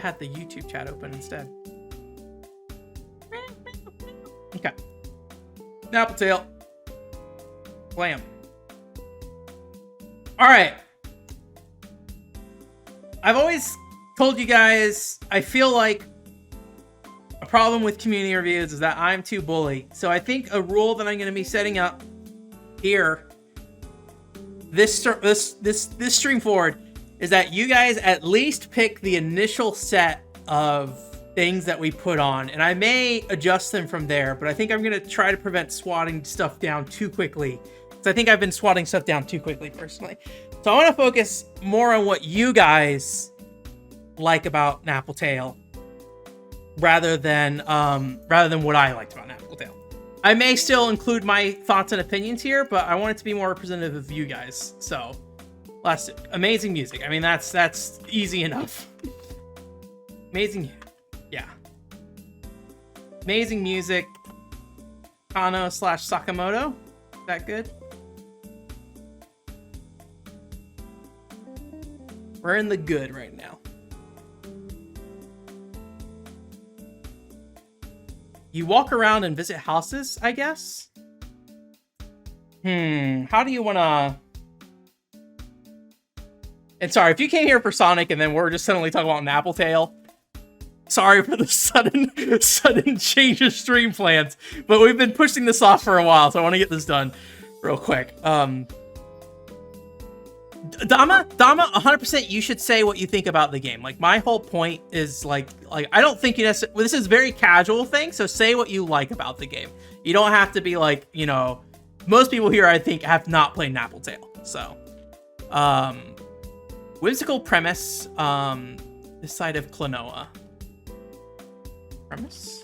had the YouTube chat open instead. Okay. Napple tail. Blam. All right. I've always told you guys, I feel like a problem with community reviews is that I'm too bully. So I think a rule that I'm going to be setting up here, this stream forward, is that you guys at least pick the initial set of things that we put on, and I may adjust them from there, but I think I'm going to try to prevent swatting stuff down too quickly, because I think I've been swatting stuff down too quickly personally. So I want to focus more on what you guys like about Napple tail, rather than what I liked about Napple tail. I may still include my thoughts and opinions here, but I want it to be more representative of you guys. So, last amazing music. I mean, that's easy enough. Amazing, yeah. Amazing music. Kano / Sakamoto. Is that good? We're in the good right now. You walk around and visit houses, I guess? How do you want to... And sorry, if you came here for Sonic and then we're just suddenly talking about Napple tail, sorry for the sudden change of stream plans, but we've been pushing this off for a while, so I want to get this done real quick. Dama, 100% you should say what you think about the game. Like, my whole point is, like I don't think you necessarily... This is a very casual thing, so say what you like about the game. You don't have to be like, you know... Most people here, I think, have not played Napple tail, so... Whimsical premise, this side of Klonoa. Premise?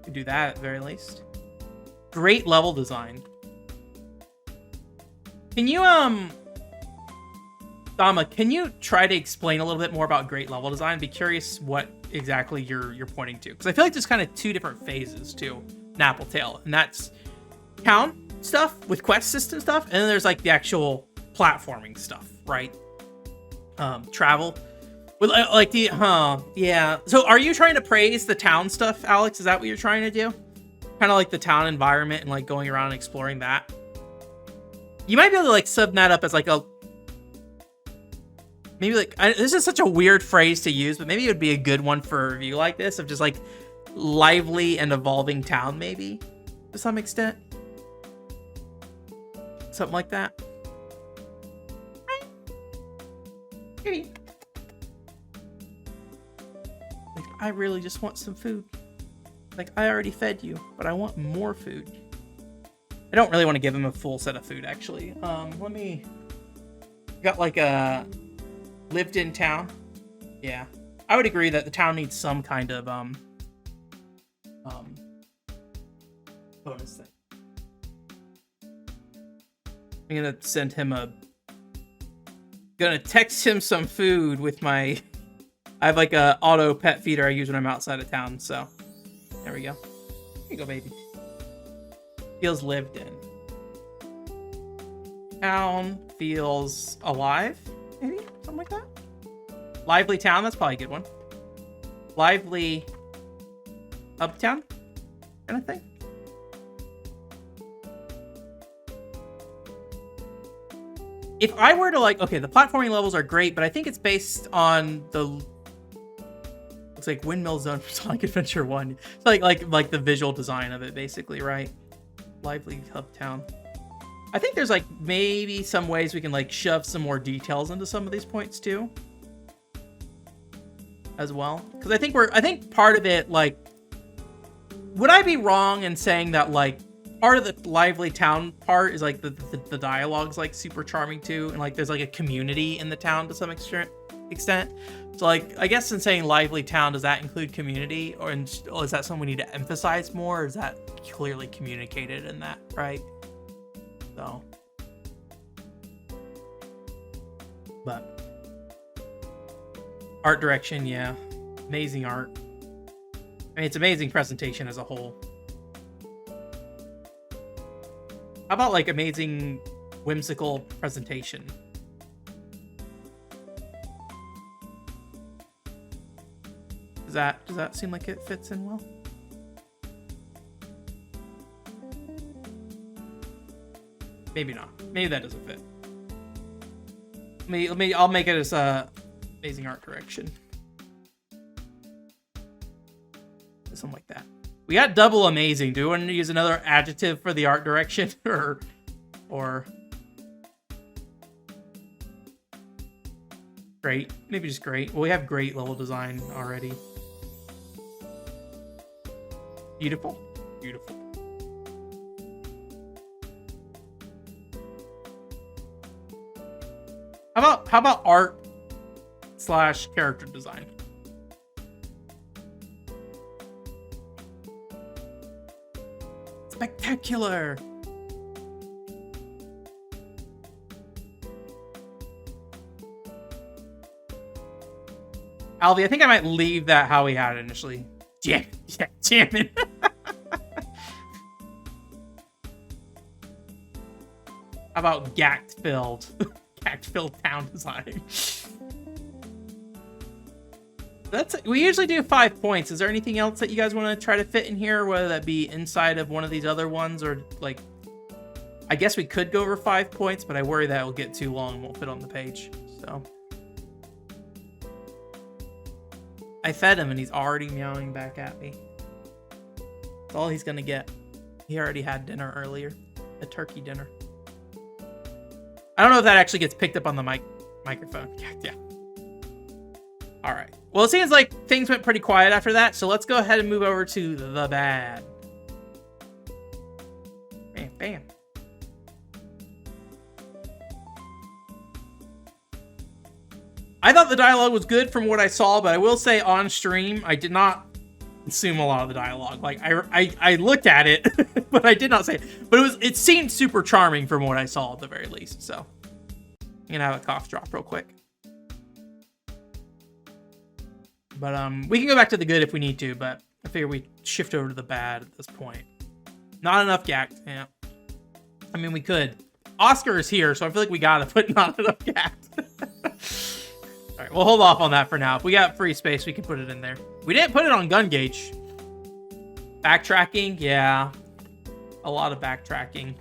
You do that, at the very least. Great level design. Can you, Dama, can you try to explain a little bit more about great level design? Be curious what exactly you're pointing to. Because I feel like there's kind of two different phases to Napple tail. And that's town stuff with quest system stuff. And then there's like the actual platforming stuff, right? Travel. With like the, yeah. So are you trying to praise the town stuff, Alex? Is that what you're trying to do? Kind of like the town environment and like going around and exploring that? You might be able to like sub that up as like a... Maybe like, this is such a weird phrase to use, but maybe it would be a good one for a review like this, of just like lively and evolving town, maybe to some extent. Something like that. Maybe. Like, I really just want some food. Like, I already fed you, but I want more food. I don't really want to give him a full set of food, actually. Let me... Got like a... Lived in town. Yeah. I would agree that the town needs some kind of, bonus thing. I'm gonna send him gonna text him some food with my... I have like a auto pet feeder I use when I'm outside of town, so... There we go. Here you go, baby. Feels lived in. Town feels alive, maybe? Something like that? Lively town, that's probably a good one. Lively uptown kind of thing. If I were to like, okay, the platforming levels are great, but I think it's based on the... Looks like Windmill Zone for Sonic Adventure 1. It's like the visual design of it, basically, right? Lively uptown. I think there's like maybe some ways we can like shove some more details into some of these points too, as well. Because I think part of it, like, would I be wrong in saying that like part of the lively town part is like the dialogue's like super charming too, and like there's like a community in the town to some extent. So like, I guess in saying lively town, does that include community, or is that something we need to emphasize more, or is that clearly communicated in that, right? So, but art direction, yeah, amazing art. I mean, it's amazing presentation as a whole. How about like amazing whimsical presentation? Does that seem like it fits in well? Maybe not. Maybe that doesn't fit. I'll make it as amazing art direction. Something like that. We got double amazing. Do we want to use another adjective for the art direction or great? Maybe just great. Well, we have great level design already. Beautiful. Beautiful. How about art / character design? Spectacular. Alvy, I think I might leave that how we had it initially. Yeah, damn it. How about gact-filled? Gact-filled town design. We usually do 5 points. Is there anything else that you guys want to try to fit in here, whether that be inside of one of these other ones or like, I guess we could go over 5 points, but I worry that will get too long and won't fit on the page. So I fed him and he's already meowing back at me. That's all he's gonna get. He already had dinner earlier, a turkey dinner. I don't know if that actually gets picked up on the microphone. Yeah. All right. Well, it seems like things went pretty quiet after that, so let's go ahead and move over to the bad. Bam, bam. I thought the dialogue was good from what I saw, but I will say on stream, I did not consume a lot of the dialogue. Like, I looked at it, but I did not say it. But it seemed super charming from what I saw at the very least, so. I'm gonna have a cough drop real quick. But we can go back to the good if we need to, but I figure we shift over to the bad at this point. Not enough gact, yeah. I mean, we could. Oscar is here, so I feel like we gotta put not enough gact. All right, we'll hold off on that for now. If we got free space, we can put it in there. We didn't put it on gun gauge. Backtracking, yeah. A lot of backtracking.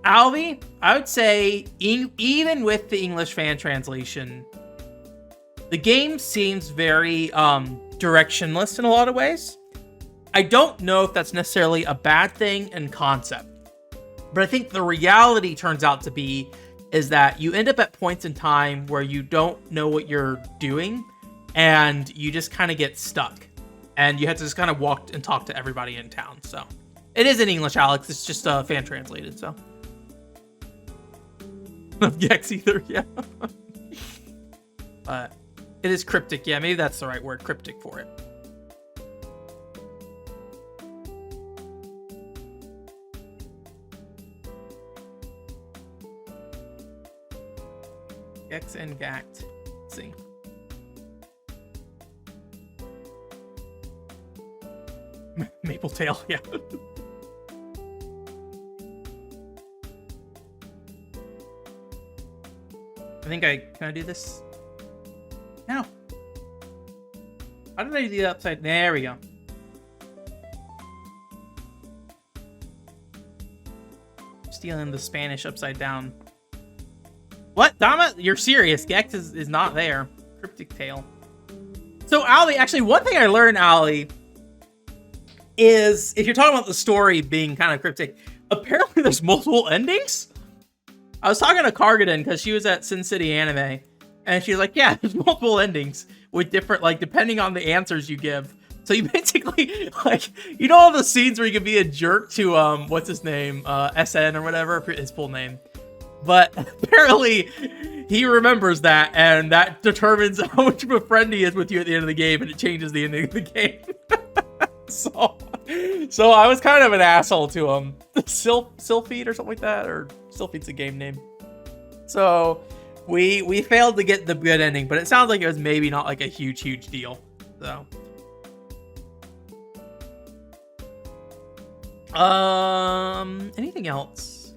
Alvy, I would say, even with the English fan translation, the game seems very directionless in a lot of ways. I don't know if that's necessarily a bad thing in concept, but I think the reality turns out to be is that you end up at points in time where you don't know what you're doing, and you just kind of get stuck, and you have to just kind of walk and talk to everybody in town. So it is in English, Alex. It's just fan translated, so. Of Gex either, yeah. But it is cryptic, yeah. Maybe that's the right word, cryptic for it. Gex and Gact. Let's see. Maple Tail, yeah. Can I do this? No. How did I do the upside? There we go. Stealing the Spanish upside down. What? Dama? You're serious. Gex is not there. Cryptic Tail. So, Ali, actually, one thing I learned, Ali, is if you're talking about the story being kind of cryptic, apparently there's multiple endings. I was talking to Cargadon because she was at Sin City Anime, and she's like, yeah, there's multiple endings with different, like, depending on the answers you give. So you basically, like, you know all the scenes where you can be a jerk to, what's his name? SN or whatever, his full name. But apparently he remembers that, and that determines how much of a friend he is with you at the end of the game, and it changes the ending of the game. So I was kind of an asshole to him. Sylphid or something like that, or Sylphid's a game name. So we failed to get the good ending, but it sounds like it was maybe not like a huge deal. So anything else?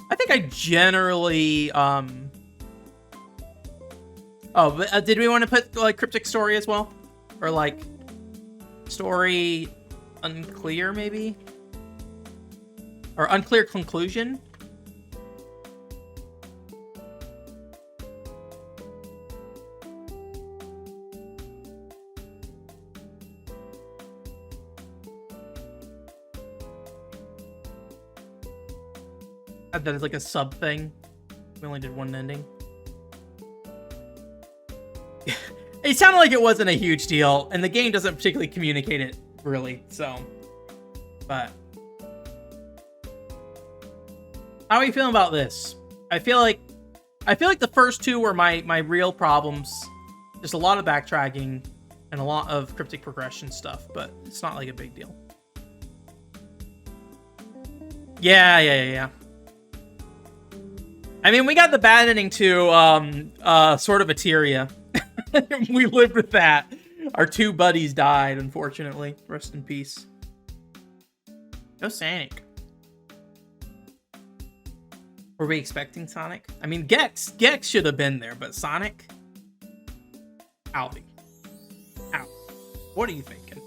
I think I generally, oh, but, did we want to put, like, cryptic story as well? Or, like, story unclear, maybe? Or unclear conclusion? That is like a sub thing. We only did one ending. It sounded like it wasn't a huge deal, and the game doesn't particularly communicate it, really, so. But. How are you feeling about this? I feel like the first two were my real problems. There's a lot of backtracking and a lot of cryptic progression stuff, but it's not like a big deal. Yeah. I mean, we got the bad ending to sort of Eteria. We lived with that. Our two buddies died, unfortunately. Rest in peace. No Sonic. Were we expecting Sonic? I mean, Gex should have been there, but Sonic? Alvy. Ow. What are you thinking?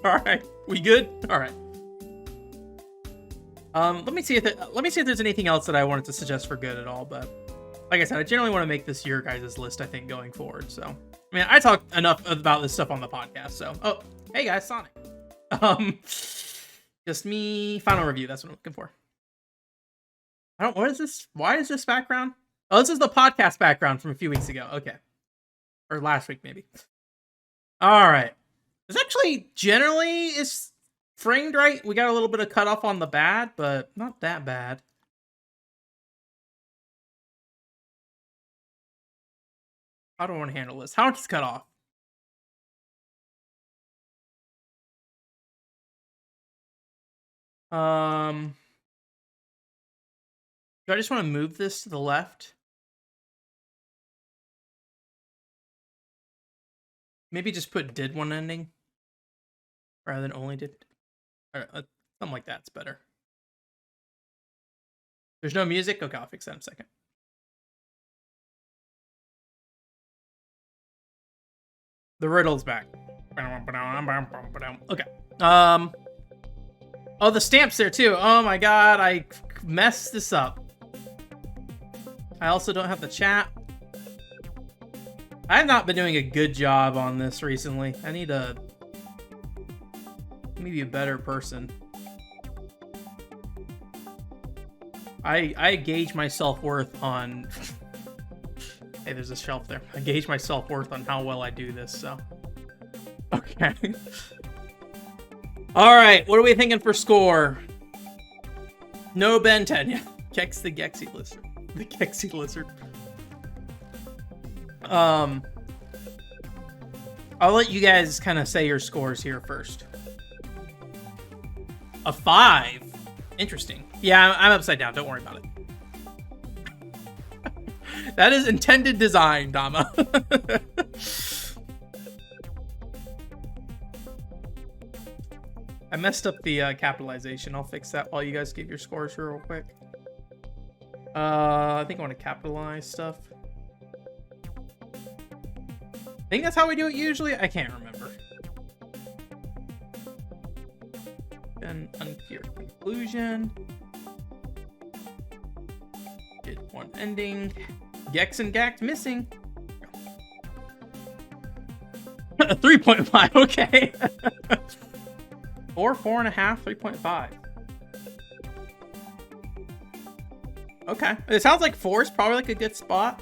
Alright, we good? Alright. Let me see if there's anything else that I wanted to suggest for good at all, but like I said, I generally want to make this your guys' list, I think, going forward, so. I mean, I talked enough about this stuff on the podcast, so. Oh, hey guys, Sonic. Just me, final review, that's what I'm looking for. What is this? Why is this background? Oh, this is the podcast background from a few weeks ago, okay. Or last week, maybe. Alright. This actually, generally, is framed right. We got a little bit of cutoff on the bad, but not that bad. How do I want to handle this? How much is cut off? Do I just want to move this to the left? Maybe just put did one ending rather than only did. Something like that's better. There's no music? Okay, I'll fix that in a second. The riddle's back. Okay. Oh, the stamp's there too. Oh my god, I messed this up. I also don't have the chat. I have not been doing a good job on this recently. I need to maybe a better person. I gauge my self-worth on... Hey, there's a shelf there. I gauge my self-worth on how well I do this, so... Okay. Alright, what are we thinking for score? No Ben 10, yeah. Gex the Gexy Lizard. The Gexy Lizard. I'll let you guys kind of say your scores here first. A 5? Interesting. Yeah, I'm upside down. Don't worry about it. That is intended design, Dama. I messed up the capitalization. I'll fix that while you guys give your scores here real quick. I think I want to capitalize stuff. I think that's how we do it usually. I can't remember. Then unclear conclusion. Did one ending. Gex and Gact missing. 3.5, okay. 4, 4.5, 3.5. Okay. It sounds like 4 is probably like a good spot.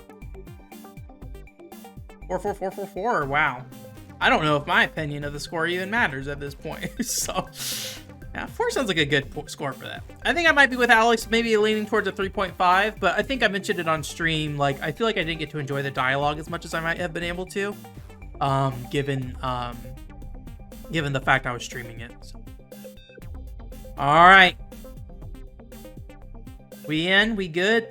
4, 4, 4, 4, 4. Wow. I don't know if my opinion of the score even matters at this point. So, yeah, 4 sounds like a good score for that. I think I might be with Alex, maybe leaning towards a 3.5, but I think I mentioned it on stream. Like, I feel like I didn't get to enjoy the dialogue as much as I might have been able to, given the fact I was streaming it. So. All right. We in? We good?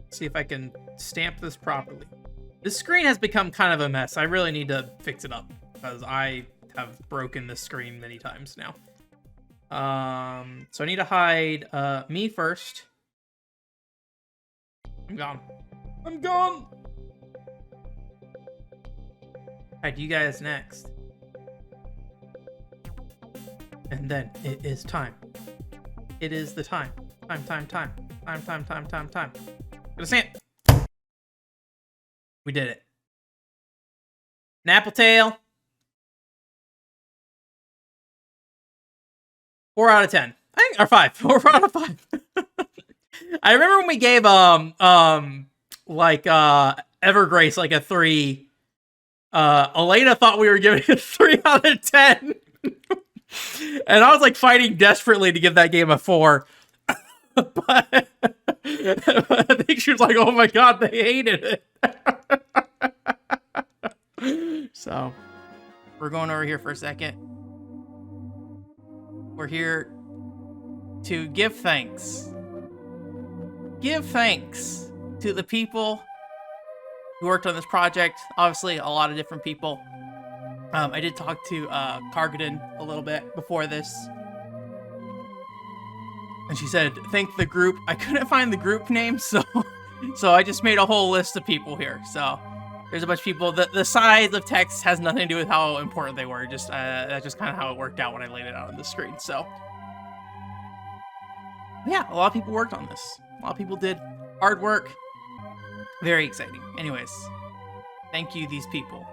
Let's see if I can stamp this properly. This screen has become kind of a mess. I really need to fix it up because I have broken this screen many times now. So I need to hide me first. I'm gone. I'm gone. Hide you guys next. And then it is time. It is the time. Time. Gonna say it. We did it. Napple tail. 4 out of 10. I think, or 5. 4 out of 5. I remember when we gave Evergrace like a 3. Elena thought we were giving it 3 out of 10. And I was like fighting desperately to give that game a 4. But I think she was like, oh my god, they hated it. So we're going over here for a second. We're here to give thanks. Give thanks to the people who worked on this project. Obviously, a lot of different people. I did talk to Kargadin a little bit before this. And she said, thank the group. I couldn't find the group name, so I just made a whole list of people here. So there's a bunch of people. The size of text has nothing to do with how important they were. Just that's just kind of how it worked out when I laid it out on the screen. So yeah, a lot of people worked on this. A lot of people did hard work. Very exciting. Anyways, thank you, these people.